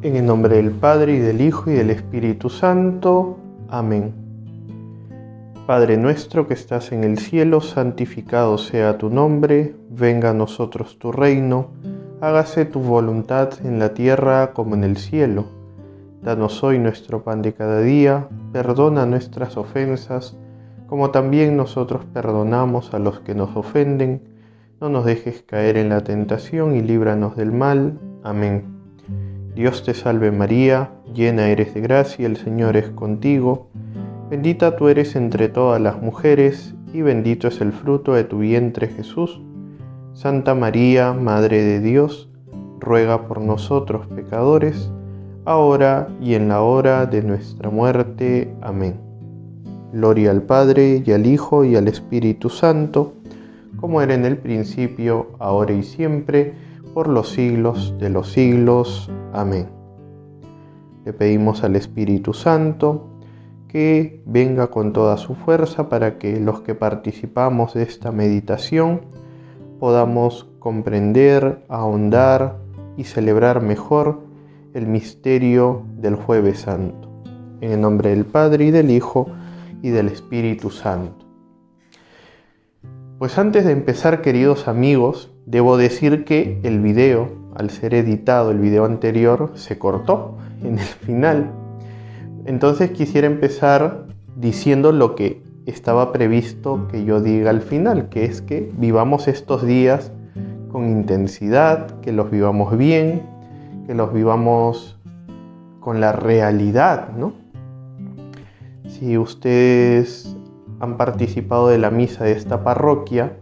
En el nombre del Padre, y del Hijo, y del Espíritu Santo. Amén. Padre nuestro que estás en el cielo, santificado sea tu nombre. Venga a nosotros tu reino. Hágase tu voluntad en la tierra como en el cielo. Danos hoy nuestro pan de cada día. Perdona nuestras ofensas, como también nosotros perdonamos a los que nos ofenden. No nos dejes caer en la tentación y líbranos del mal. Amén. Dios te salve María, llena eres de gracia, el Señor es contigo. Bendita tú eres entre todas las mujeres, y bendito es el fruto de tu vientre Jesús. Santa María, Madre de Dios, ruega por nosotros pecadores, ahora y en la hora de nuestra muerte. Amén. Gloria al Padre, y al Hijo, y al Espíritu Santo, como era en el principio, ahora y siempre, por los siglos de los siglos. Amén. Le pedimos al Espíritu Santo que venga con toda su fuerza para que los que participamos de esta meditación podamos comprender, ahondar y celebrar mejor el misterio del Jueves Santo. En el nombre del Padre, y del Hijo, y del Espíritu Santo. Pues antes de empezar, queridos amigos, debo decir que el video, al ser editado, el video anterior se cortó en el final. Entonces quisiera empezar diciendo lo que estaba previsto que yo diga al final, que es que vivamos estos días con intensidad, que los vivamos bien, que los vivamos con la realidad, ¿no? Si ustedes han participado de la misa de esta parroquia,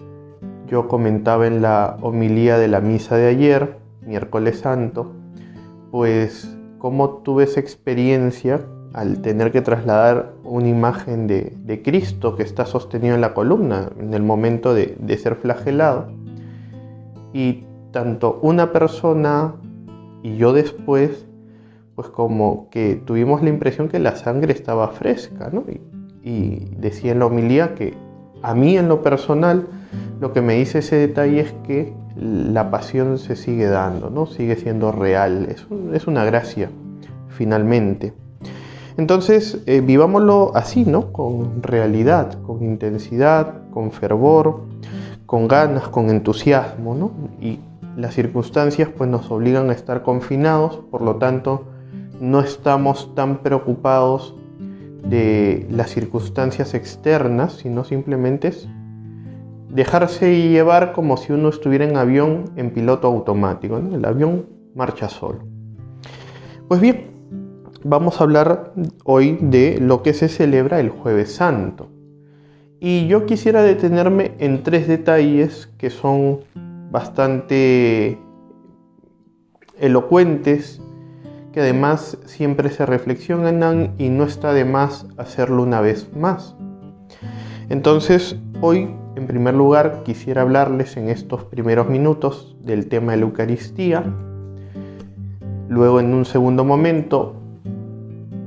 yo comentaba en la homilía de la misa de ayer, miércoles santo, pues cómo tuve esa experiencia al tener que trasladar una imagen de Cristo que está sostenido en la columna en el momento de ser flagelado. Y tanto una persona y yo después, pues como que tuvimos la impresión que la sangre estaba fresca, ¿no? Y decía en la homilía que a mí en lo personal lo que me dice ese detalle es que la pasión se sigue dando, ¿no? Sigue siendo real, es una gracia finalmente. Entonces vivámoslo así, ¿no? Con realidad, con intensidad, con fervor, con ganas, con entusiasmo, ¿no? Y las circunstancias pues nos obligan a estar confinados, por lo tanto no estamos tan preocupados de las circunstancias externas, sino simplemente es dejarse llevar como si uno estuviera en avión en piloto automático, ¿no? El avión marcha solo. Pues bien, vamos a hablar hoy de lo que se celebra el Jueves Santo. Y yo quisiera detenerme en tres detalles que son bastante elocuentes, que además siempre se reflexionan y no está de más hacerlo una vez más. Entonces, hoy, en primer lugar, quisiera hablarles en estos primeros minutos del tema de la Eucaristía. Luego, en un segundo momento,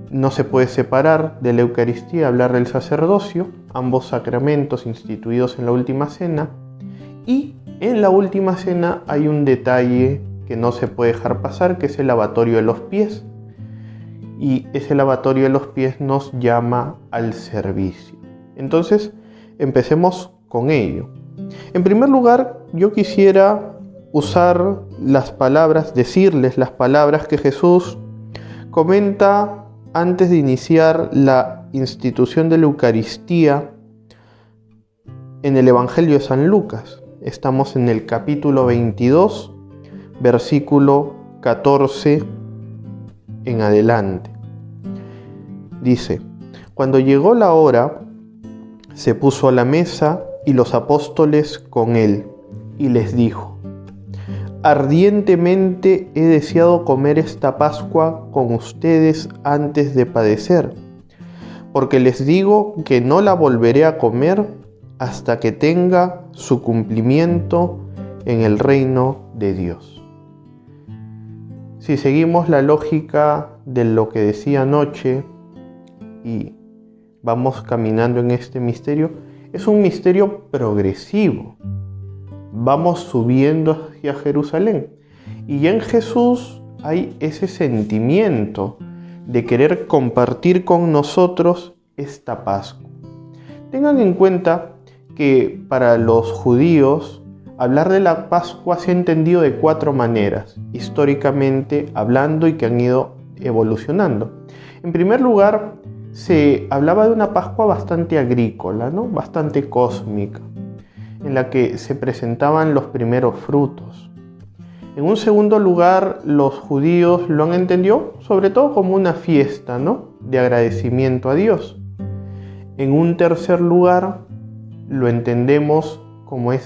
no se puede separar de la Eucaristía hablar del sacerdocio, ambos sacramentos instituidos en la Última Cena. Y en la Última Cena hay un detalle que no se puede dejar pasar, que es el lavatorio de los pies. Y ese lavatorio de los pies nos llama al servicio. Entonces, empecemos con ello. En primer lugar, yo quisiera usar las palabras, decirles las palabras que Jesús comenta antes de iniciar la institución de la Eucaristía en el Evangelio de San Lucas. Estamos en el capítulo 22, versículo 14 en adelante. Dice: cuando llegó la hora, se puso a la mesa y los apóstoles con él, y les dijo: ardientemente he deseado comer esta Pascua con ustedes antes de padecer, porque les digo que no la volveré a comer hasta que tenga su cumplimiento en el reino de Dios. Si seguimos la lógica de lo que decía anoche y vamos caminando en este misterio, es un misterio progresivo. Vamos subiendo hacia Jerusalén. Y ya en Jesús hay ese sentimiento de querer compartir con nosotros esta Pascua. Tengan en cuenta que para los judíos hablar de la Pascua se ha entendido de 4 maneras, históricamente hablando, y que han ido evolucionando. En primer lugar, se hablaba de una Pascua bastante agrícola, ¿no? Bastante cósmica, en la que se presentaban los primeros frutos. En un segundo lugar, los judíos lo han entendido sobre todo como una fiesta, ¿no? De agradecimiento a Dios. En un tercer lugar, lo entendemos como el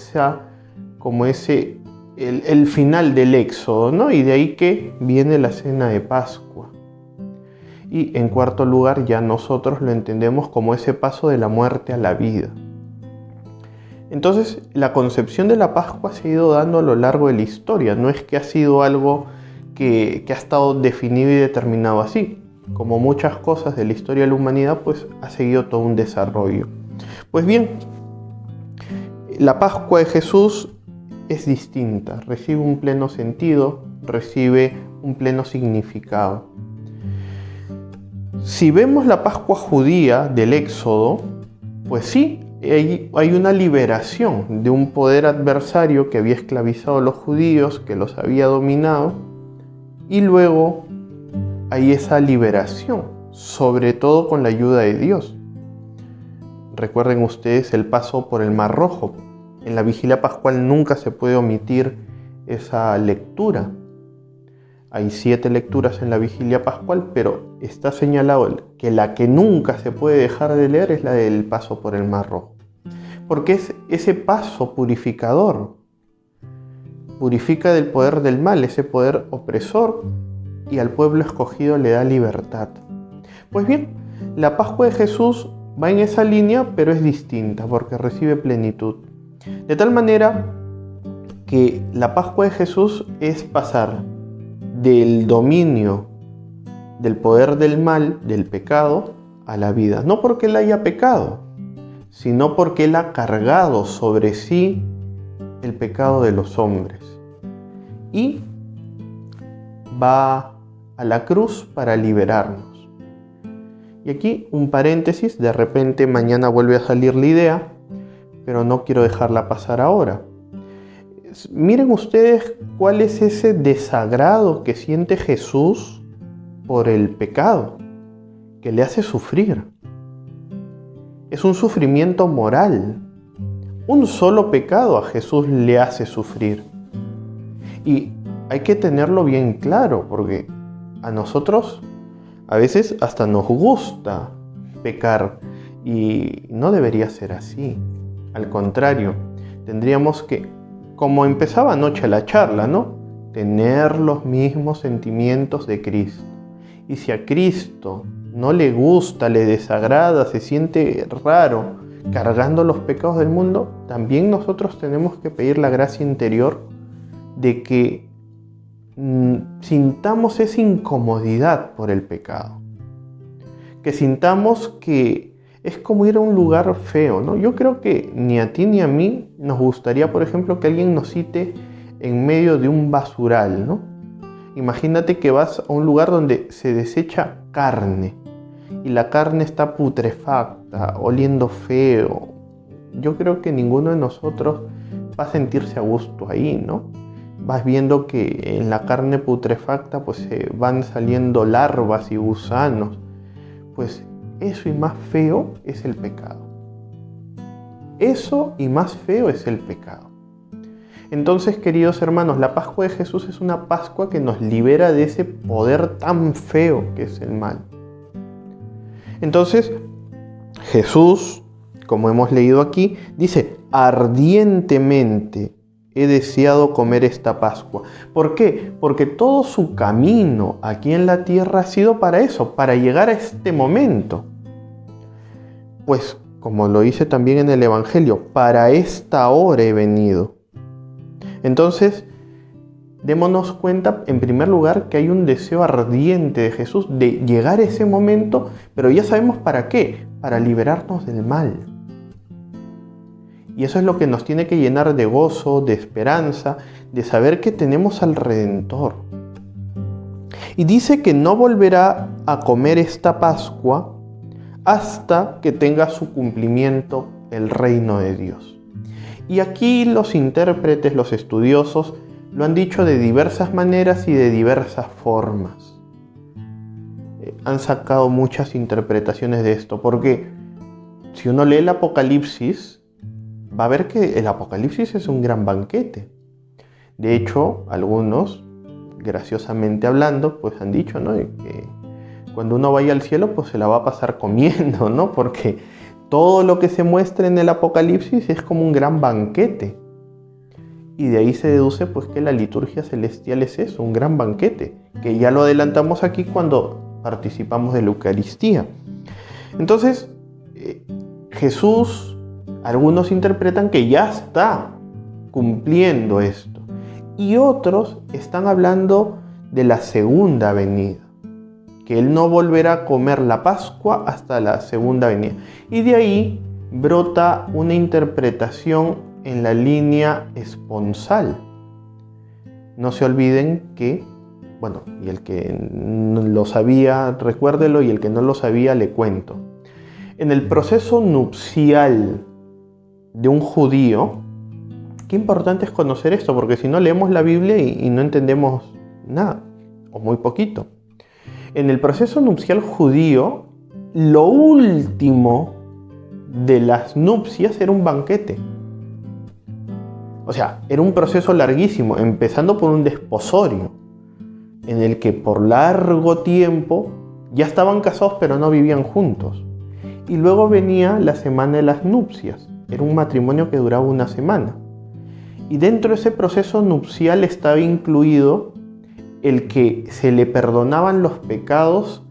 final del Éxodo, ¿no? Y de ahí que viene la cena de Pascua. Y en cuarto lugar, ya nosotros lo entendemos como ese paso de la muerte a la vida. Entonces, la concepción de la Pascua se ha ido dando a lo largo de la historia. No es que ha sido algo que ha estado definido y determinado así. Como muchas cosas de la historia de la humanidad, pues ha seguido todo un desarrollo. Pues bien, la Pascua de Jesús es distinta, recibe un pleno sentido, recibe un pleno significado. Si vemos la Pascua judía del Éxodo, pues sí, hay una liberación de un poder adversario que había esclavizado a los judíos, que los había dominado, y luego hay esa liberación, sobre todo con la ayuda de Dios. Recuerden ustedes el paso por el Mar Rojo. En la vigilia pascual nunca se puede omitir esa lectura. Hay 7 lecturas en la vigilia pascual, pero está señalado que la que nunca se puede dejar de leer es la del paso por el Mar Rojo. Porque es ese paso purificador. Purifica del poder del mal, ese poder opresor, y al pueblo escogido le da libertad. Pues bien, la Pascua de Jesús va en esa línea, pero es distinta porque recibe plenitud. De tal manera que la Pascua de Jesús es pasar del dominio, del poder del mal, del pecado, a la vida. No porque él haya pecado, sino porque él ha cargado sobre sí el pecado de los hombres. Y va a la cruz para liberarnos. Y aquí un paréntesis, de repente mañana vuelve a salir la idea, pero no quiero dejarla pasar ahora. Miren ustedes cuál es ese desagrado que siente Jesús por el pecado, que le hace sufrir. Es un sufrimiento moral. Un solo pecado a Jesús le hace sufrir. Y hay que tenerlo bien claro, porque a nosotros a veces hasta nos gusta pecar y no debería ser así. Al contrario, tendríamos que, como empezaba anoche la charla, ¿no? Tener los mismos sentimientos de Cristo. Y si a Cristo no le gusta, le desagrada, se siente raro cargando los pecados del mundo, también nosotros tenemos que pedir la gracia interior de que sintamos esa incomodidad por el pecado. Que sintamos que es como ir a un lugar feo, ¿no? Yo creo que ni a ti ni a mí nos gustaría, por ejemplo, que alguien nos cite en medio de un basural, ¿no? Imagínate que vas a un lugar donde se desecha carne y la carne está putrefacta, oliendo feo. Yo creo que ninguno de nosotros va a sentirse a gusto ahí, ¿no? Vas viendo que en la carne putrefacta pues se van saliendo larvas y gusanos. Pues eso y más feo es el pecado. Eso y más feo es el pecado. Entonces, queridos hermanos, la Pascua de Jesús es una Pascua que nos libera de ese poder tan feo que es el mal. Entonces, Jesús, como hemos leído aquí, dice: ardientemente he deseado comer esta Pascua. ¿Por qué? Porque todo su camino aquí en la tierra ha sido para eso, para llegar a este momento. Pues, como lo dice también en el Evangelio, para esta hora he venido. Entonces, démonos cuenta, en primer lugar, que hay un deseo ardiente de Jesús de llegar a ese momento, pero ya sabemos para qué, para liberarnos del mal. Y eso es lo que nos tiene que llenar de gozo, de esperanza, de saber que tenemos al Redentor. Y dice que no volverá a comer esta Pascua hasta que tenga su cumplimiento el reino de Dios. Y aquí los intérpretes, los estudiosos, lo han dicho de diversas maneras y de diversas formas. Han sacado muchas interpretaciones de esto, porque si uno lee el Apocalipsis, va a ver que el Apocalipsis es un gran banquete. De hecho, algunos, graciosamente hablando, pues han dicho, ¿no?, que cuando uno vaya al cielo, pues se la va a pasar comiendo, ¿no? Porque todo lo que se muestra en el Apocalipsis es como un gran banquete. Y de ahí se deduce pues que la liturgia celestial es eso, un gran banquete, que ya lo adelantamos aquí cuando participamos de la Eucaristía. Entonces, Jesús, algunos interpretan que ya está cumpliendo esto, y otros están hablando de la segunda venida, que Él no volverá a comer la Pascua hasta la segunda venida. Y de ahí brota una interpretación en la línea esponsal. No se olviden que, bueno, y el que lo sabía, recuérdelo, y el que no lo sabía, le cuento. En el proceso nupcial de un judío, qué importante es conocer esto, porque si no leemos la Biblia y no entendemos nada, o muy poquito. En el proceso nupcial judío, lo último de las nupcias era un banquete. O sea, era un proceso larguísimo, empezando por un desposorio, en el que por largo tiempo ya estaban casados pero no vivían juntos. Y luego venía la semana de las nupcias, era un matrimonio que duraba una semana. Y dentro de ese proceso nupcial estaba incluido el que se le perdonaban los pecados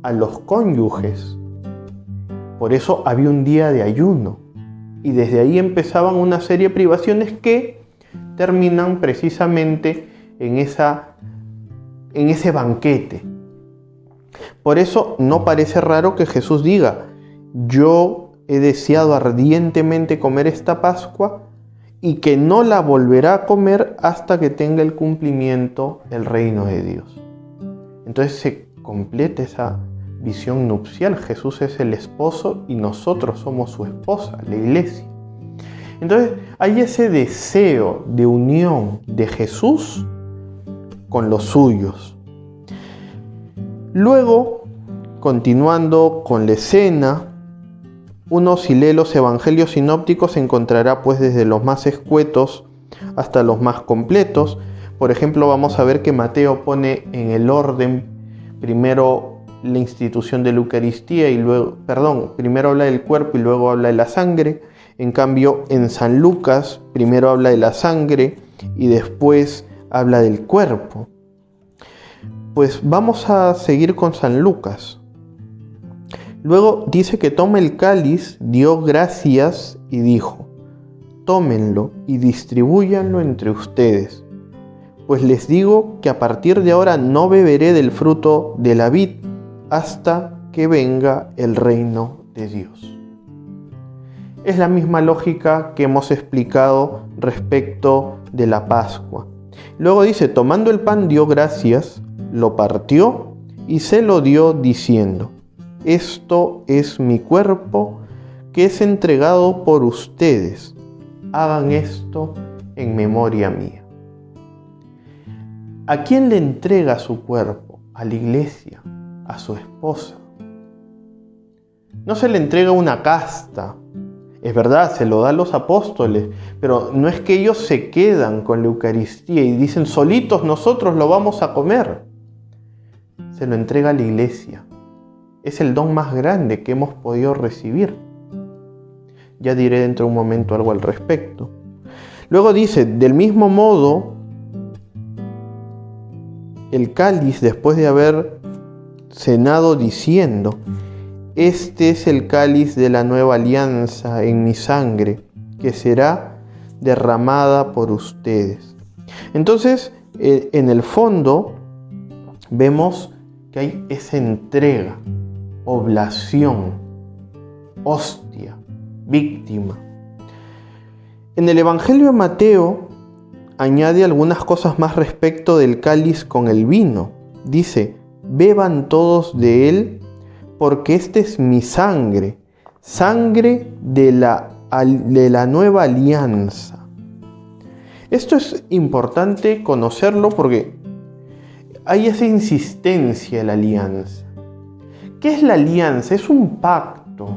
a los cónyuges. Por eso había un día de ayuno. Y desde ahí empezaban una serie de privaciones que terminan precisamente en ese banquete. Por eso no parece raro que Jesús diga: yo he deseado ardientemente comer esta Pascua y que no la volverá a comer hasta que tenga el cumplimiento el reino de Dios. Entonces se completa esa visión nupcial. Jesús es el esposo y nosotros somos su esposa, la iglesia. Entonces hay ese deseo de unión de Jesús con los suyos. Luego, continuando con la escena, uno, si lee los evangelios sinópticos, encontrará pues desde los más escuetos hasta los más completos. Por ejemplo, vamos a ver que Mateo pone en el orden primero la institución de la Eucaristía y luego, primero habla del cuerpo y luego habla de la sangre. En cambio, en San Lucas primero habla de la sangre y después habla del cuerpo. Pues vamos a seguir con San Lucas. Luego dice que toma el cáliz, dio gracias y dijo: tómenlo y distribúyanlo entre ustedes, pues les digo que a partir de ahora no beberé del fruto de la vid hasta que venga el reino de Dios. Es la misma lógica que hemos explicado respecto de la Pascua. Luego dice: tomando el pan dio gracias, lo partió y se lo dio diciendo: esto es mi cuerpo que es entregado por ustedes. Hagan esto en memoria mía. ¿A quién le entrega su cuerpo? A la iglesia, a su esposa. No se le entrega una casta. Es verdad, se lo da a los apóstoles, pero no es que ellos se quedan con la Eucaristía y dicen: solitos nosotros lo vamos a comer. Se lo entrega a la iglesia. Es el don más grande que hemos podido recibir. Ya diré dentro de un momento algo al respecto. Luego dice: del mismo modo, el cáliz, después de haber cenado, diciendo: este es el cáliz de la nueva alianza en mi sangre, que será derramada por ustedes. Entonces, en el fondo, vemos que hay esa entrega, oblación, hostia, víctima. En el Evangelio de Mateo añade algunas cosas más respecto del cáliz con el vino. Dice: beban todos de él, porque esta es mi sangre, sangre de la nueva alianza. Esto es importante conocerlo porque hay esa insistencia en la alianza. ¿Qué es la alianza? Es un pacto.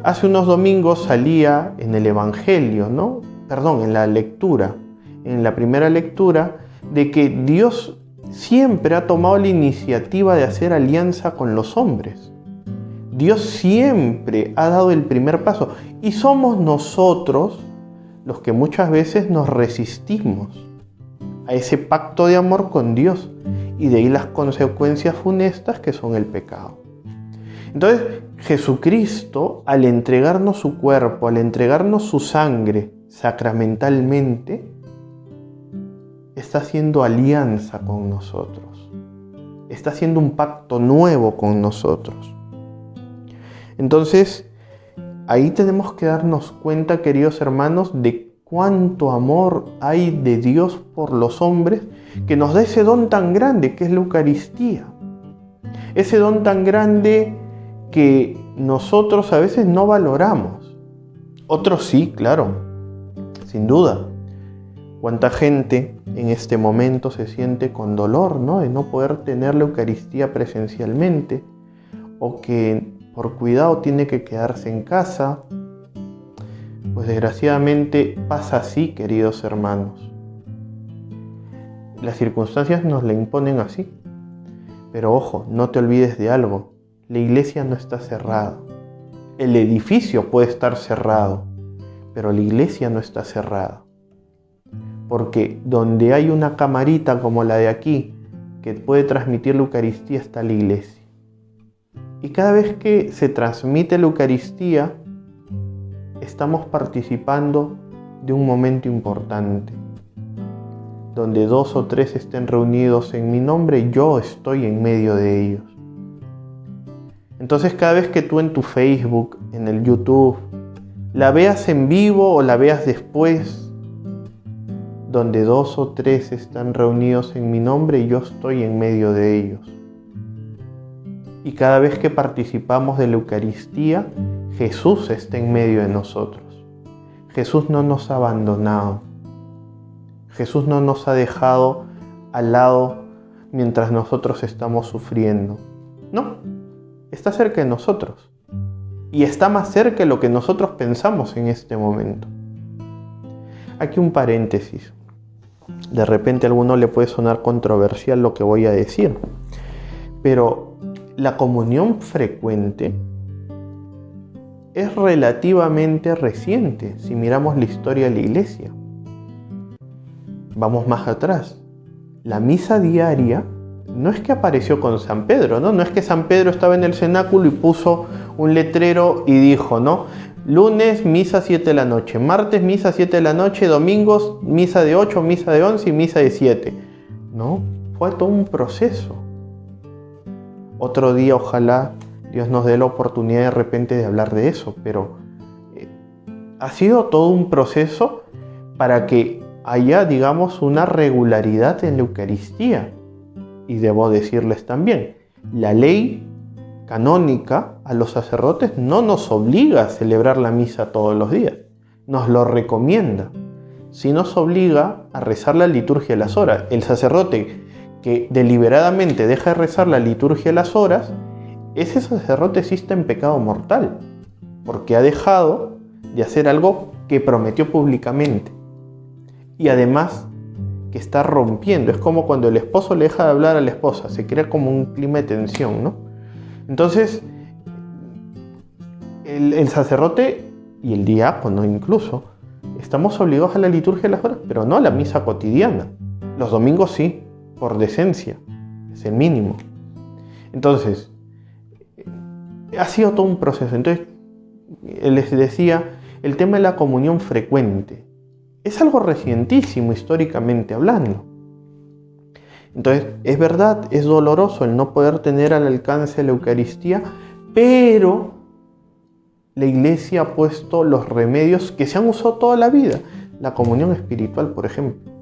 Hace unos domingos salía en el Evangelio, en la lectura, en la primera lectura, de que Dios siempre ha tomado la iniciativa de hacer alianza con los hombres. Dios siempre ha dado el primer paso y somos nosotros los que muchas veces nos resistimos a ese pacto de amor con Dios, y de ahí las consecuencias funestas que son el pecado. Entonces, Jesucristo, al entregarnos su cuerpo, al entregarnos su sangre sacramentalmente, está haciendo alianza con nosotros. Está haciendo un pacto nuevo con nosotros. Entonces, ahí tenemos que darnos cuenta, queridos hermanos, de cuánto amor hay de Dios por los hombres, que nos da ese don tan grande que es la Eucaristía. Ese don tan grande que nosotros a veces no valoramos. Otros sí, claro, sin duda. Cuánta gente en este momento se siente con dolor, de no poder tener la Eucaristía presencialmente, o que por cuidado tiene que quedarse en casa. Pues desgraciadamente pasa así, queridos hermanos. Las circunstancias nos la imponen así. Pero ojo, no te olvides de algo. La iglesia no está cerrada. El edificio puede estar cerrado, pero la iglesia no está cerrada. Porque donde hay una camarita como la de aquí, que puede transmitir la Eucaristía, está la iglesia. Y cada vez que se transmite la Eucaristía, estamos participando de un momento importante. Donde 2 o 3 estén reunidos en mi nombre, yo estoy en medio de ellos. Entonces, cada vez que tú en tu Facebook, en el YouTube, la veas en vivo o la veas después, donde 2 o 3 están reunidos en mi nombre, yo estoy en medio de ellos. Y cada vez que participamos de la Eucaristía, Jesús está en medio de nosotros. Jesús no nos ha abandonado. Jesús no nos ha dejado al lado mientras nosotros estamos sufriendo. No, está cerca de nosotros. Y está más cerca de lo que nosotros pensamos en este momento. Aquí un paréntesis. De repente a alguno le puede sonar controversial lo que voy a decir. Pero la comunión frecuente es relativamente reciente si miramos la historia de la iglesia. Vamos más atrás. La misa diaria no es que apareció con San Pedro, no es que San Pedro estaba en el cenáculo y puso un letrero y dijo, lunes misa 7 de la noche, martes misa 7 de la noche, domingos misa de 8, misa de 11 y misa de 7. No, fue todo un proceso. Otro día ojalá Dios nos dé la oportunidad de repente de hablar de eso, pero ha sido todo un proceso para que haya, una regularidad en la Eucaristía. Y debo decirles también, la ley canónica a los sacerdotes no nos obliga a celebrar la misa todos los días, nos lo recomienda. Sí nos obliga a rezar la liturgia de las horas. El sacerdote que deliberadamente deja de rezar la liturgia de las horas, ese sacerdote sí está en pecado mortal, porque ha dejado de hacer algo que prometió públicamente. Y además que está rompiendo, es como cuando el esposo le deja de hablar a la esposa, se crea como un clima de tensión, Entonces, el sacerdote y el diácono incluso, estamos obligados a la liturgia de las horas, pero no a la misa cotidiana. Los domingos sí, por decencia, es el mínimo. Entonces, ha sido todo un proceso. Entonces, les decía, el tema de la comunión frecuente es algo recientísimo históricamente hablando. Entonces, es verdad, es doloroso el no poder tener al alcance la Eucaristía, pero la Iglesia ha puesto los remedios que se han usado toda la vida. La comunión espiritual, por ejemplo.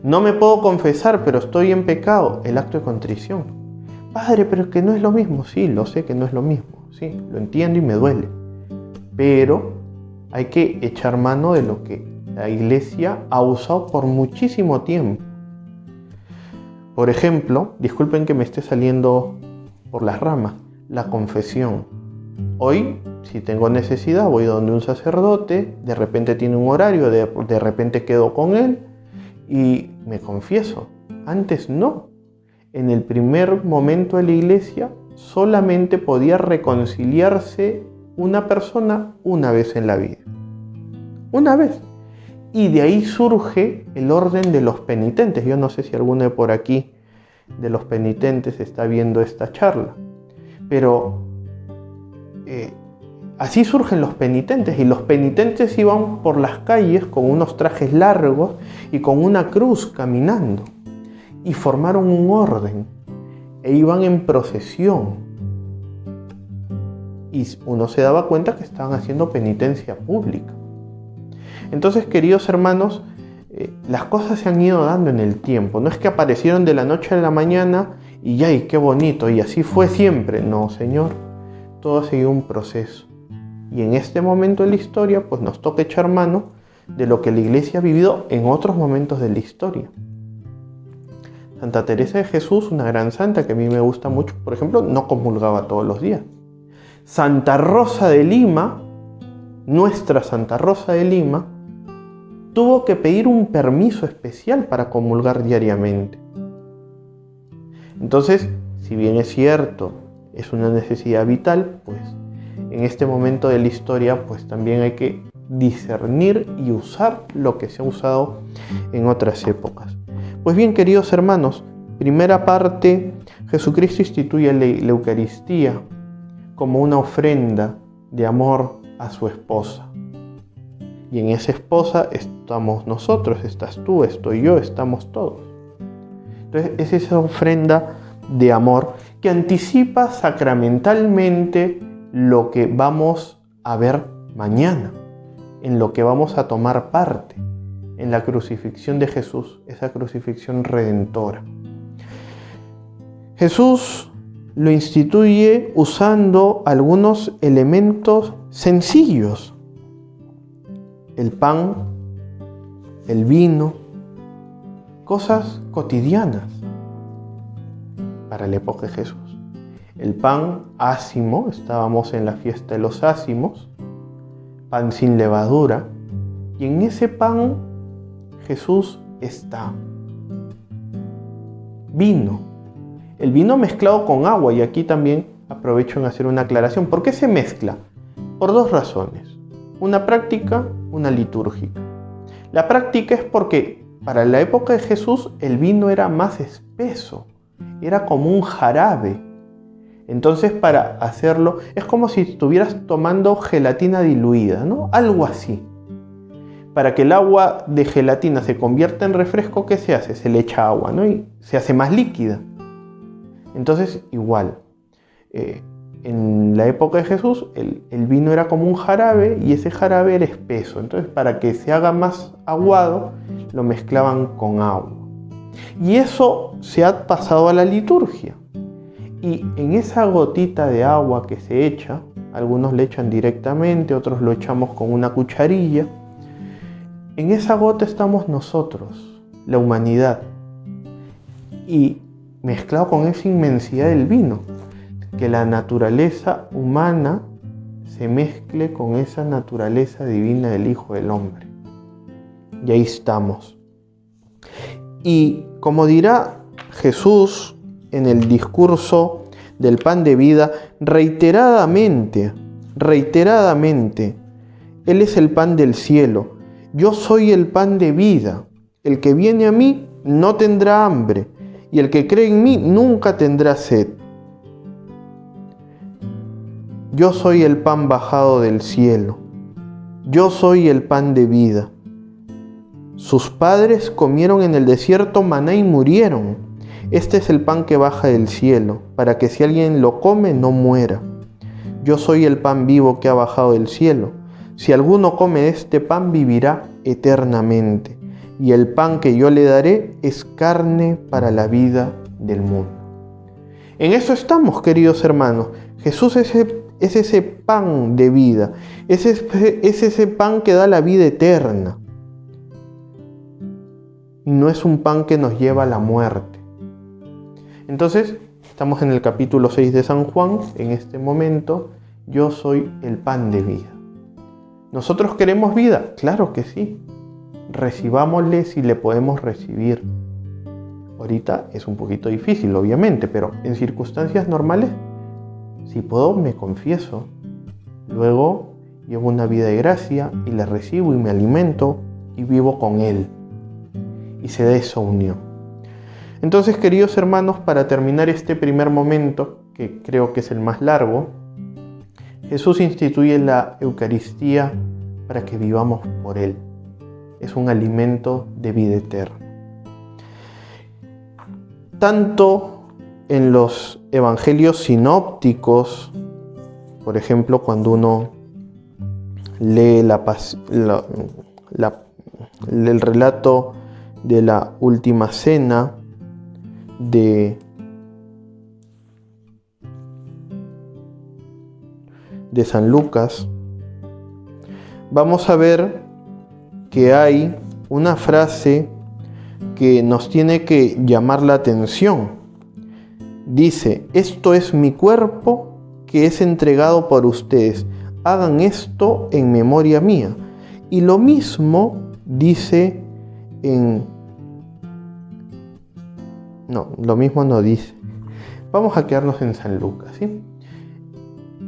No me puedo confesar, pero estoy en pecado, el acto de contrición. Padre, pero es que no es lo mismo. Sí, lo sé que no es lo mismo. Sí, lo entiendo y me duele. Pero hay que echar mano de lo que la Iglesia ha usado por muchísimo tiempo. Por ejemplo, disculpen que me esté saliendo por las ramas, la confesión. Hoy, si tengo necesidad, voy donde un sacerdote, de repente tiene un horario, de repente quedo con él y me confieso. Antes no. En el primer momento de la Iglesia solamente podía reconciliarse una persona una vez en la vida. Una vez. Y de ahí surge el orden de los penitentes. Yo no sé si alguno de por aquí de los penitentes está viendo esta charla. Pero así surgen los penitentes. Y los penitentes iban por las calles con unos trajes largos y con una cruz caminando. Y formaron un orden. E iban en procesión. Y uno se daba cuenta que estaban haciendo penitencia pública. Entonces, queridos hermanos, las cosas se han ido dando en el tiempo. No es que aparecieron de la noche a la mañana y ¡ay, qué bonito! Y así fue siempre. No, Señor. Todo ha seguido un proceso. Y en este momento de la historia, pues nos toca echar mano de lo que la Iglesia ha vivido en otros momentos de la historia. Santa Teresa de Jesús, una gran santa que a mí me gusta mucho, por ejemplo, no comulgaba todos los días. Santa Rosa de Lima, nuestra Santa Rosa de Lima, tuvo que pedir un permiso especial para comulgar diariamente. Entonces, si bien es cierto, es una necesidad vital, pues en este momento de la historia, pues también hay que discernir y usar lo que se ha usado en otras épocas. Pues bien, queridos hermanos, primera parte, Jesucristo instituye la Eucaristía como una ofrenda de amor a su esposa. Y en esa esposa estamos nosotros, estás tú, estoy yo, estamos todos. Entonces es esa ofrenda de amor que anticipa sacramentalmente lo que vamos a ver mañana, en lo que vamos a tomar parte, en la crucifixión de Jesús, esa crucifixión redentora. Jesús lo instituye usando algunos elementos sencillos. El pan, el vino, cosas cotidianas para la época de Jesús. El pan ácimo, estábamos en la fiesta de los ácimos, pan sin levadura, y en ese pan Jesús está. Vino. El vino mezclado con agua, y aquí también aprovecho en hacer una aclaración. ¿Por qué se mezcla? Por dos razones. Una práctica, una litúrgica. La práctica es porque para la época de Jesús el vino era más espeso, era como un jarabe. Entonces para hacerlo es como si estuvieras tomando gelatina diluida, ¿no? Algo así. Para que el agua de gelatina se convierta en refresco, ¿qué se hace? Se le echa agua, ¿no? Y se hace más líquida. Entonces igual, en la época de Jesús el vino era como un jarabe y ese jarabe era espeso. Entonces para que se haga más aguado lo mezclaban con agua. Y eso se ha pasado a la liturgia. Y en esa gotita de agua que se echa, algunos le echan directamente, otros lo echamos con una cucharilla. En esa gota estamos nosotros, la humanidad. Y mezclado con esa inmensidad del vino, que la naturaleza humana se mezcle con esa naturaleza divina del Hijo del Hombre. Y ahí estamos. Y como dirá Jesús en el discurso del pan de vida, reiteradamente, Él es el pan del cielo. Yo soy el pan de vida. El que viene a mí no tendrá hambre, y el que cree en mí nunca tendrá sed. Yo soy el pan bajado del cielo. Yo soy el pan de vida. Sus padres comieron en el desierto maná y murieron. Este es el pan que baja del cielo, para que si alguien lo come no muera. Yo soy el pan vivo que ha bajado del cielo. Si alguno come este pan vivirá eternamente. y el pan que yo le daré es carne para la vida del mundo. En eso estamos, queridos hermanos. Jesús es ese pan de vida, es ese pan que da la vida eterna. No es un pan que nos lleva a la muerte. Entonces, estamos en el capítulo 6 de San Juan, en este momento. Yo soy el pan de vida. ¿Nosotros queremos vida? Claro que sí. Recibámosle si le podemos recibir. Ahorita es un poquito difícil, obviamente, pero en circunstancias normales, si puedo, me confieso. Luego llevo una vida de gracia y le recibo y me alimento y vivo con Él. Y se da esa unión. Entonces, queridos hermanos, para terminar este primer momento, que creo que es el más largo, Jesús instituye la Eucaristía para que vivamos por Él. Es un alimento de vida eterna. Tanto en los evangelios sinópticos, por ejemplo, cuando uno lee el relato de la última cena de San Lucas, vamos a ver que hay una frase que nos tiene que llamar la atención. Dice: esto es mi cuerpo que es entregado por ustedes. Hagan esto en memoria mía. Y lo mismo dice lo mismo no dice. Vamos a quedarnos en San Lucas, ¿sí?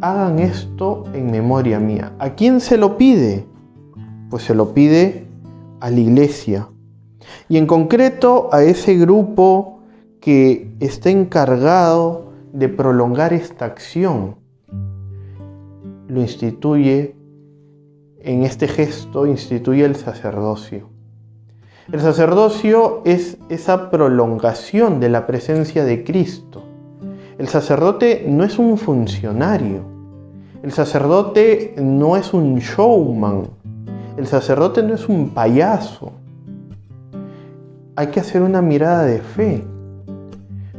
Hagan esto en memoria mía. ¿A quién se lo pide? Pues se lo pide a la iglesia. Y en concreto a ese grupo que está encargado de prolongar esta acción. Lo instituye, en este gesto, instituye el sacerdocio. El sacerdocio es esa prolongación de la presencia de Cristo. El sacerdote no es un funcionario. El sacerdote no es un showman. El sacerdote no es un payaso. Hay que hacer una mirada de fe.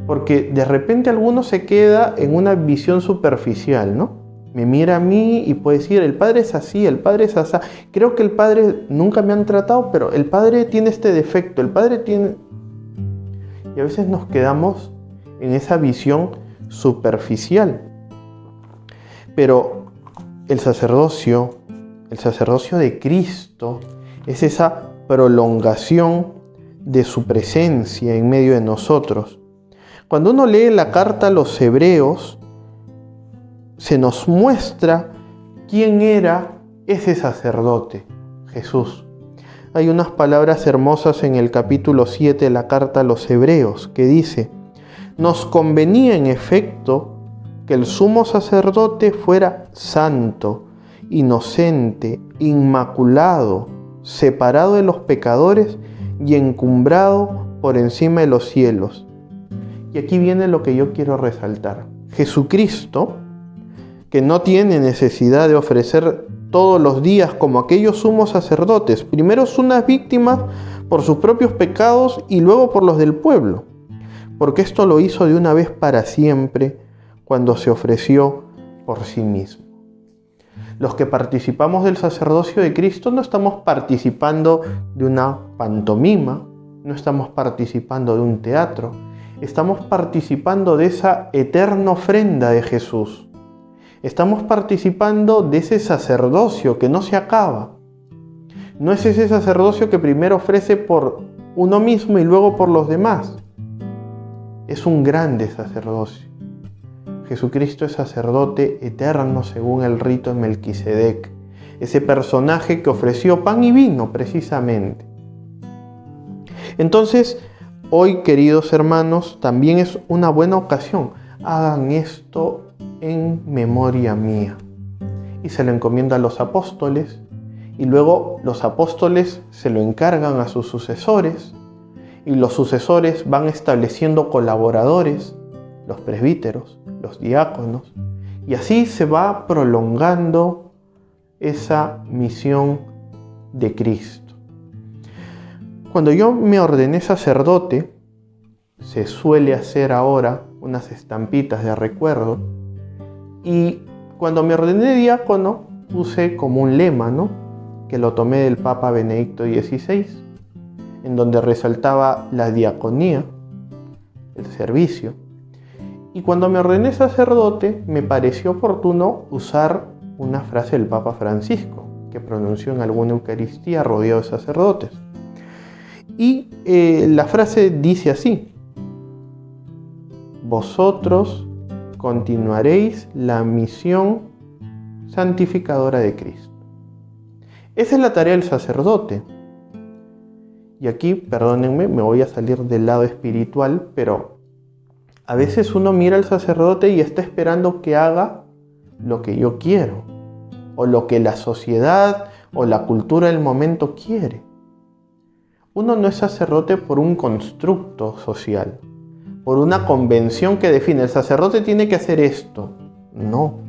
Porque de repente alguno se queda en una visión superficial, ¿no? Me mira a mí y puede decir: el padre es así, el padre es así. Creo que el padre nunca me han tratado, pero el padre tiene este defecto, el padre tiene... Y a veces nos quedamos en esa visión superficial. Pero el sacerdocio de Cristo es esa prolongación de su presencia en medio de nosotros. Cuando uno lee la carta a los Hebreos, se nos muestra quién era ese sacerdote, Jesús. Hay unas palabras hermosas en el capítulo 7 de la carta a los Hebreos que dice: nos convenía en efecto que el sumo sacerdote fuera santo, inocente, inmaculado, separado de los pecadores y encumbrado por encima de los cielos. Y aquí viene lo que yo quiero resaltar. Jesucristo, que no tiene necesidad de ofrecer todos los días como aquellos sumos sacerdotes, primero unas víctimas por sus propios pecados y luego por los del pueblo, porque esto lo hizo de una vez para siempre cuando se ofreció por sí mismo. Los que participamos del sacerdocio de Cristo no estamos participando de una pantomima, no estamos participando de un teatro, estamos participando de esa eterna ofrenda de Jesús. Estamos participando de ese sacerdocio que no se acaba. No es ese sacerdocio que primero ofrece por uno mismo y luego por los demás. Es un grande sacerdocio. Jesucristo es sacerdote eterno según el rito de Melquisedec. Ese personaje que ofreció pan y vino precisamente. Entonces, hoy, queridos hermanos, también es una buena ocasión. Hagan esto en memoria mía. Y se lo encomienda a los apóstoles, y luego los apóstoles se lo encargan a sus sucesores, y los sucesores van estableciendo colaboradores, los presbíteros, los diáconos, y así se va prolongando esa misión de Cristo. cuando yo me ordené sacerdote, se suele hacer ahora unas estampitas de recuerdo, y cuando me ordené diácono puse como un lema, ¿no?, que lo tomé del Papa Benedicto XVI, en donde resaltaba la diaconía, el servicio. Y cuando me ordené sacerdote, me pareció oportuno usar una frase del Papa Francisco, que pronunció en alguna Eucaristía rodeado de sacerdotes. Y la frase dice así: vosotros continuaréis la misión santificadora de Cristo. Esa es la tarea del sacerdote. Y aquí, perdónenme, me voy a salir del lado espiritual, pero a veces uno mira al sacerdote y está esperando que haga lo que yo quiero, o lo que la sociedad o la cultura del momento quiere. Uno no es sacerdote por un constructo social, por una convención que define: el sacerdote tiene que hacer esto. No,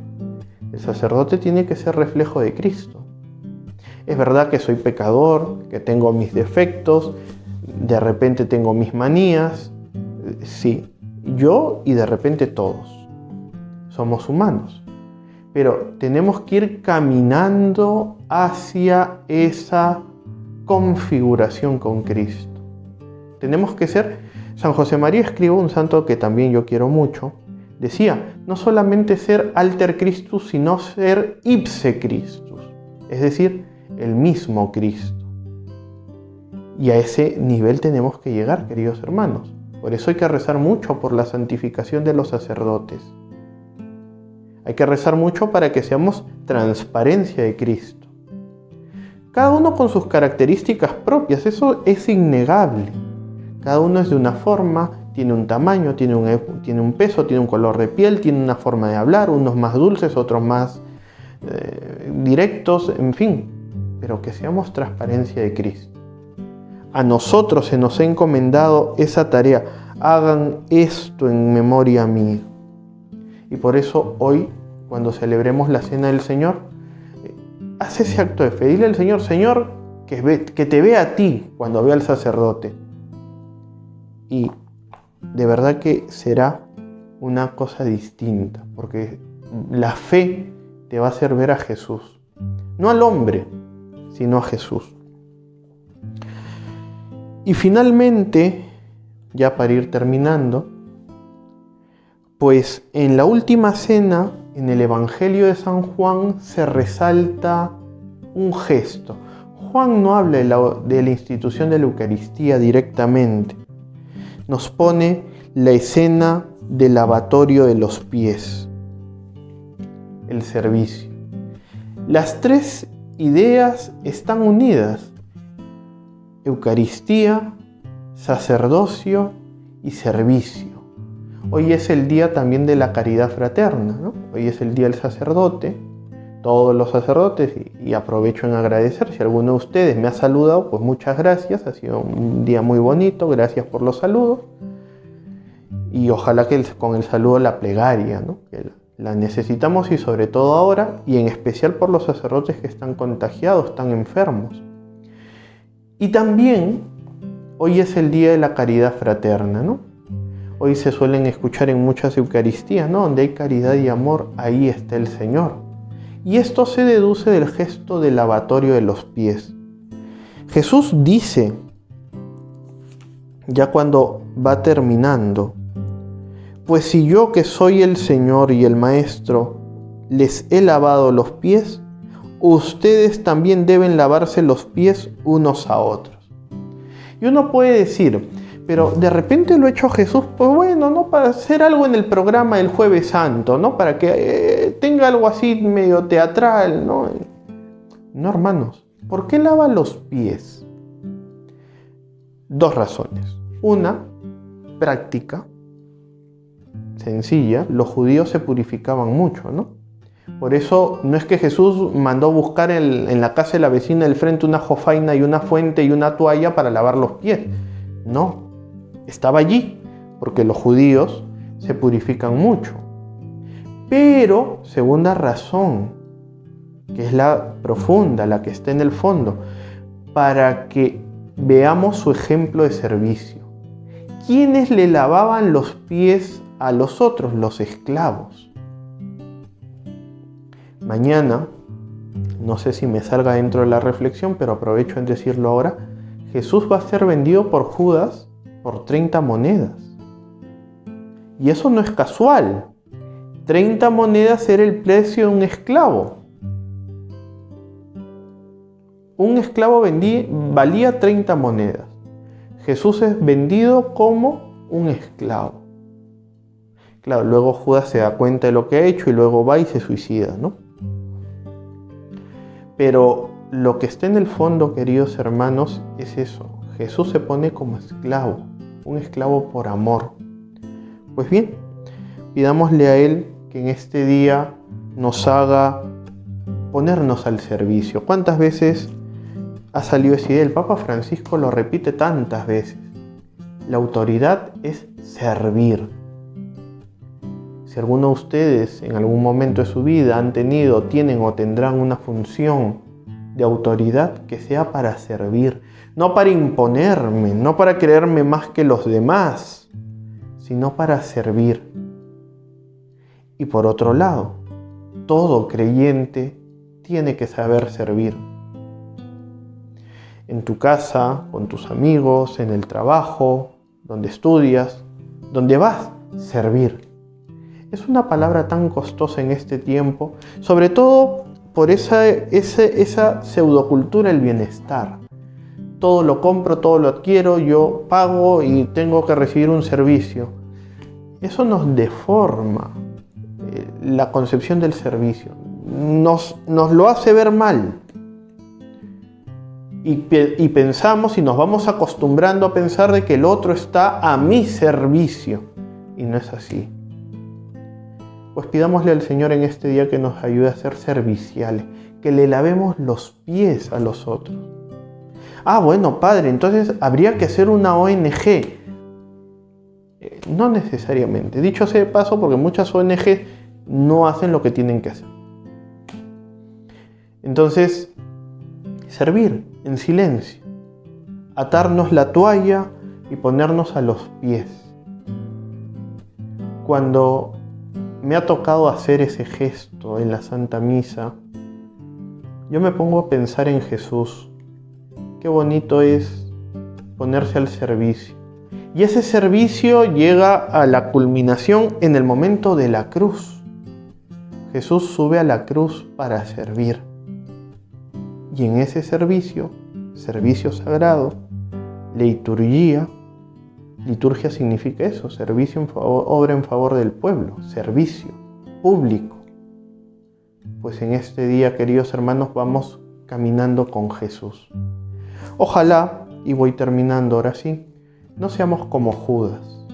el sacerdote tiene que ser reflejo de Cristo. Es verdad que soy pecador, que tengo mis defectos, de repente tengo mis manías. Sí, yo y de repente todos. Somos humanos. Pero tenemos que ir caminando hacia esa configuración con Cristo. Tenemos que ser... San José María Escrivá, un santo que también yo quiero mucho, decía: no solamente ser alter Christus, sino ser ipse Christus, es decir, el mismo Cristo. Y a ese nivel tenemos que llegar, queridos hermanos. Por eso hay que rezar mucho por la santificación de los sacerdotes. Hay que rezar mucho para que seamos transparencia de Cristo. Cada uno con sus características propias, eso es innegable. Cada uno es de una forma, tiene un tamaño, tiene un peso, tiene un color de piel, tiene una forma de hablar, unos más dulces, otros más directos, en fin. Pero que seamos transparencia de Cristo. A nosotros se nos ha encomendado esa tarea: hagan esto en memoria mía. Y por eso hoy, cuando celebremos la Cena del Señor, haz ese acto de fe. Dile al Señor: Señor, que te vea a ti cuando vea al sacerdote. Y de verdad que será una cosa distinta, porque la fe te va a hacer ver a Jesús. No al hombre, sino a Jesús. Y finalmente, ya para ir terminando, pues en la última cena, en el Evangelio de San Juan, se resalta un gesto. Juan no habla de la institución de la Eucaristía directamente. Nos pone la escena del lavatorio de los pies, el servicio. Las tres ideas están unidas: Eucaristía, sacerdocio y servicio. Hoy es el día también de la caridad fraterna, ¿no? Hoy es el día del sacerdote, todos los sacerdotes, y aprovecho en agradecer. Si alguno de ustedes me ha saludado, pues muchas gracias, ha sido un día muy bonito, gracias por los saludos. Y ojalá que con el saludo la plegaria, ¿no?, que la necesitamos, y sobre todo ahora, y en especial por los sacerdotes que están contagiados, están enfermos. Y también hoy es el día de la caridad fraterna, ¿no? Hoy se suelen escuchar en muchas Eucaristías, ¿no?, donde hay caridad y amor, ahí está el Señor. Y esto se deduce del gesto del lavatorio de los pies. Jesús dice, ya cuando va terminando: pues si yo, que soy el Señor y el Maestro, les he lavado los pies, ustedes también deben lavarse los pies unos a otros. Y uno puede decir: pero de repente lo ha hecho Jesús, pues bueno, ¿no?, para hacer algo en el programa del Jueves Santo, ¿no?, para que tenga algo así medio teatral, ¿no? No, hermanos, ¿por qué lava los pies? Dos razones. Una, práctica, sencilla. Los judíos se purificaban mucho, ¿no? Por eso no es que Jesús mandó buscar en la casa de la vecina del frente una jofaina y una fuente y una toalla para lavar los pies. No, estaba allí porque los judíos se purifican mucho. Pero, segunda razón, que es la profunda, la que está en el fondo, para que veamos su ejemplo de servicio. ¿Quiénes le lavaban los pies a los otros? Los esclavos. Mañana, no sé si me salga dentro de la reflexión, pero aprovecho en decirlo ahora, Jesús va a ser vendido por Judas por 30 monedas. Y eso no es casual. 30 monedas era el precio de un esclavo. Un esclavo valía 30 monedas. Jesús es vendido como un esclavo. Claro, luego Judas se da cuenta de lo que ha hecho y luego va y se suicida, ¿no? Pero lo que está en el fondo, queridos hermanos, es eso. Jesús se pone como esclavo, un esclavo por amor. Pues bien, pidámosle a Él que en este día nos haga ponernos al servicio. ¿Cuántas veces ha salido esa idea? El Papa Francisco lo repite tantas veces. La autoridad es servir. Si alguno de ustedes en algún momento de su vida han tenido, tienen o tendrán una función de autoridad, que sea para servir, no para imponerme, no para creerme más que los demás, sino para servir. Y por otro lado, todo creyente tiene que saber servir. En tu casa, con tus amigos, en el trabajo, donde estudias, donde vas, servir. Es una palabra tan costosa en este tiempo, sobre todo por esa pseudocultura del bienestar. Todo lo compro, todo lo adquiero, yo pago y tengo que recibir un servicio. Eso nos deforma la concepción del servicio. Nos lo hace ver mal. Y pensamos y nos vamos acostumbrando a pensar de que el otro está a mi servicio. Y no es así. Pues pidámosle al Señor en este día que nos ayude a ser serviciales, que le lavemos los pies a los otros. Bueno, Padre, entonces habría que hacer una ONG. No necesariamente. Dicho sea de paso, porque muchas ONG no hacen lo que tienen que hacer. Entonces, servir en silencio, atarnos la toalla y ponernos a los pies. Cuando me ha tocado hacer ese gesto en la Santa Misa, yo me pongo a pensar en Jesús. Qué bonito es ponerse al servicio. Y ese servicio llega a la culminación en el momento de la cruz. Jesús sube a la cruz para servir. Y en ese servicio sagrado, liturgia significa eso, servicio obra en favor del pueblo, servicio público. Pues en este día, queridos hermanos, vamos caminando con Jesús. Ojalá, y voy terminando ahora sí, no seamos como Judas,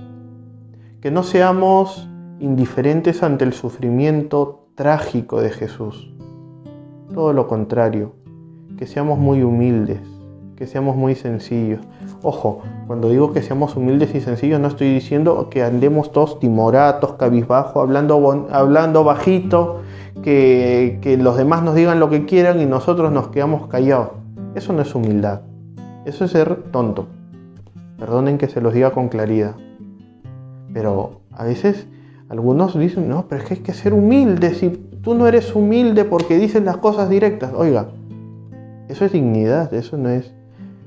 que no seamos indiferentes ante el sufrimiento trágico de Jesús. Todo lo contrario, que seamos muy humildes, que seamos muy sencillos. Ojo, cuando digo que seamos humildes y sencillos, no estoy diciendo que andemos todos timoratos, cabizbajo, hablando bajito, que los demás nos digan lo que quieran y nosotros nos quedamos callados. Eso no es humildad, eso es ser tonto. Perdonen que se los diga con claridad. Pero a veces algunos dicen, no, pero es que hay que ser humilde. Si tú no eres humilde porque dices las cosas directas. Oiga, eso es dignidad, eso no es...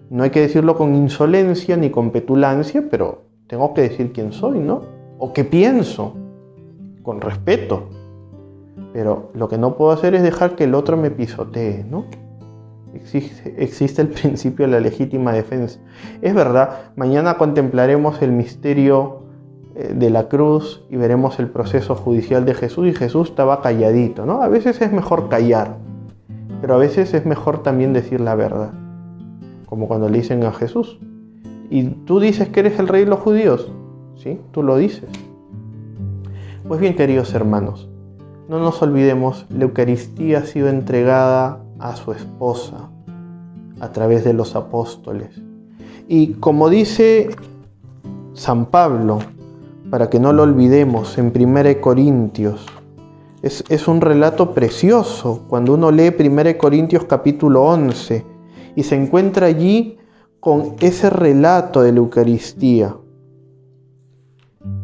No hay que decirlo con insolencia ni con petulancia, pero tengo que decir quién soy, ¿no? O qué pienso, con respeto. Pero lo que no puedo hacer es dejar que el otro me pisotee, ¿no? Existe el principio de la legítima defensa. Es verdad, mañana contemplaremos el misterio de la cruz y veremos el proceso judicial de Jesús, y Jesús estaba calladito, ¿no? A veces es mejor callar, pero a veces es mejor también decir la verdad. Como cuando le dicen a Jesús, ¿y tú dices que eres el rey de los judíos? ¿Sí? Tú lo dices. Pues bien, queridos hermanos, no nos olvidemos, la Eucaristía ha sido entregada a su esposa a través de los apóstoles. Y como dice San Pablo, para que no lo olvidemos, en 1 Corintios, es un relato precioso cuando uno lee 1 Corintios capítulo 11 y se encuentra allí con ese relato de la Eucaristía.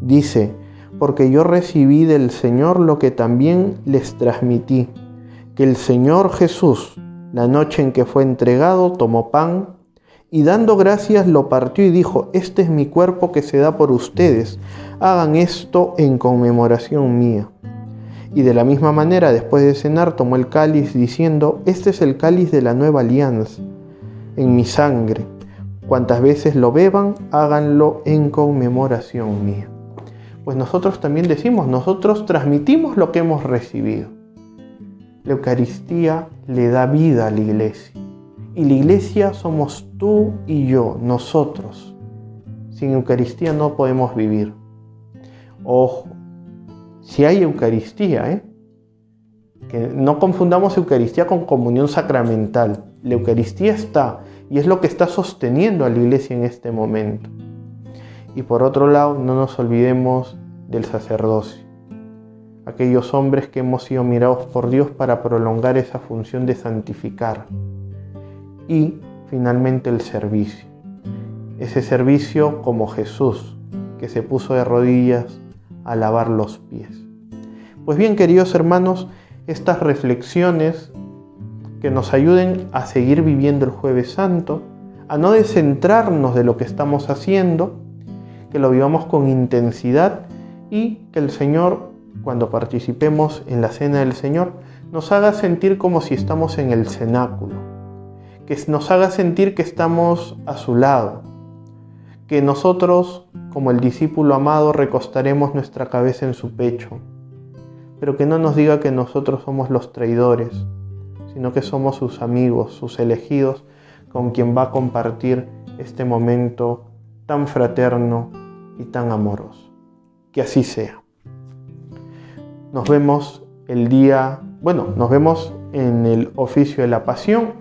Dice, porque yo recibí del Señor lo que también les transmití, que el Señor Jesús, la noche en que fue entregado, tomó pan y dando gracias lo partió y dijo, este es mi cuerpo que se da por ustedes, hagan esto en conmemoración mía. Y de la misma manera, después de cenar, tomó el cáliz diciendo, este es el cáliz de la nueva alianza, en mi sangre. Cuantas veces lo beban, háganlo en conmemoración mía. Pues nosotros también decimos, nosotros transmitimos lo que hemos recibido. La Eucaristía le da vida a la Iglesia. Y la Iglesia somos tú y yo, nosotros. Sin Eucaristía no podemos vivir. Ojo, si hay Eucaristía, que no confundamos Eucaristía con comunión sacramental. La Eucaristía está y es lo que está sosteniendo a la Iglesia en este momento. Y por otro lado, no nos olvidemos del sacerdocio. Aquellos hombres que hemos sido mirados por Dios para prolongar esa función de santificar. Y finalmente el servicio. Ese servicio como Jesús, que se puso de rodillas a lavar los pies. Pues bien, queridos hermanos, estas reflexiones que nos ayuden a seguir viviendo el Jueves Santo, a no descentrarnos de lo que estamos haciendo, que lo vivamos con intensidad y que el Señor, cuando participemos en la Cena del Señor, nos haga sentir como si estamos en el cenáculo, que nos haga sentir que estamos a su lado, que nosotros, como el discípulo amado, recostaremos nuestra cabeza en su pecho, pero que no nos diga que nosotros somos los traidores, sino que somos sus amigos, sus elegidos, con quien va a compartir este momento tan fraterno y tan amoroso. Que así sea. Nos vemos nos vemos en el oficio de la Pasión,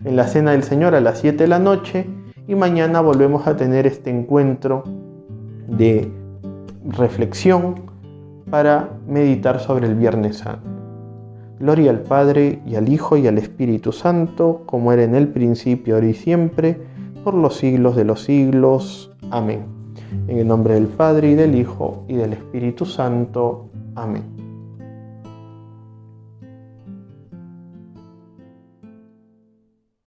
en la Cena del Señor a las 7 de la noche, y mañana volvemos a tener este encuentro de reflexión para meditar sobre el Viernes Santo. Gloria al Padre, y al Hijo, y al Espíritu Santo, como era en el principio, ahora y siempre, por los siglos de los siglos. Amén. En el nombre del Padre, y del Hijo, y del Espíritu Santo. Amén.